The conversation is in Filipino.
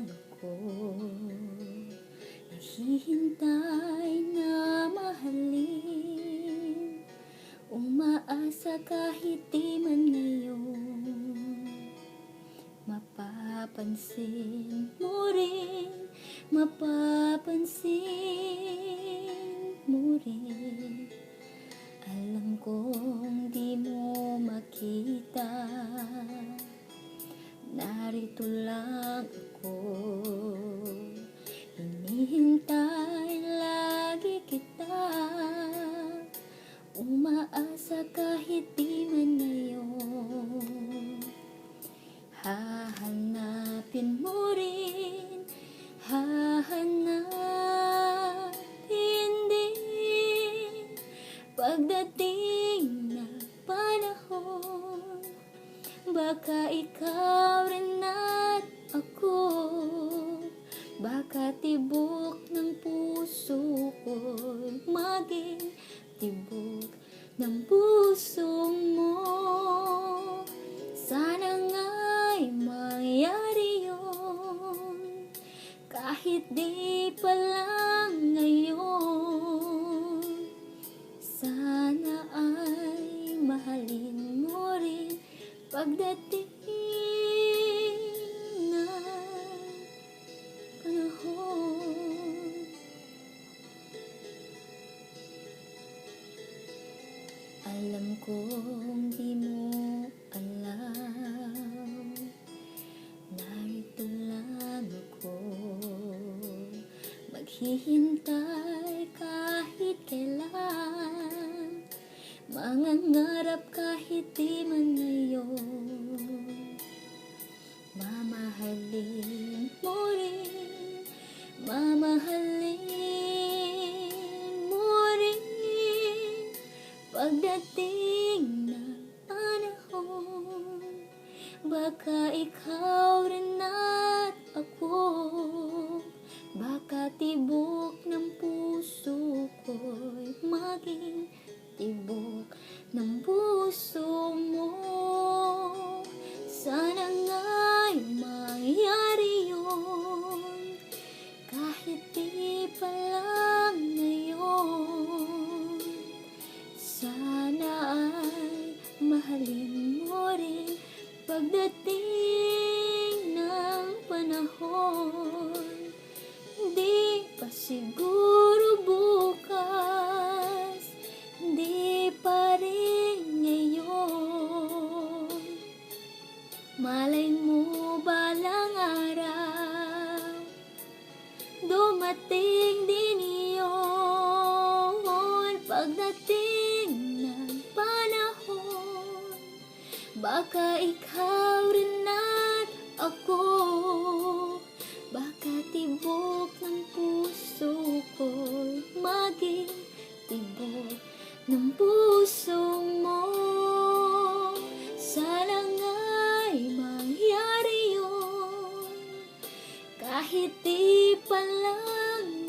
lang ako naghihintay na mahalin, umaasa kahit di man ngayon. Mapapansin mo rin, mapapansin mo rin. Alam kong di mo makita, narito lang ako. Hinihintay lagi kita, umaasa kahit di man ngayon. Hahanapin mo rin, hahanapin din. Pagdating na panahon, baka ikaw rin at ako, baka tibok ng puso ko'y maging tibok ng puso mo. Sana nga'y mangyari yun, kahit di pa lang ngayon. Sana ay mahalin mo rin pagdating na panahon. Alam kong di mo alam, narito lang ako, maghihintay kahit kailan, mangangarap kahit di man ngayon. Mamahalin mo rin, mamahalin mo rin. Pagdating ng panahon, baka ikaw rin at ako, baka tibok ng puso ko'y maging tibok ng puso mo. Sana nga'y mangyari yun, kahit di pa lang ngayon. Sana ay mahalin mo rin pagdating ng panahon. Di pa siguro bukas, di pa rin ngayon. Malay mo balang araw, dumating din iyon. Pagdating ng panahon, baka ikaw rin at ako, baka tibok ng puso ko'y maging tibok ng puso mo. Sana nga'y mangyari yun, kahit di pa lang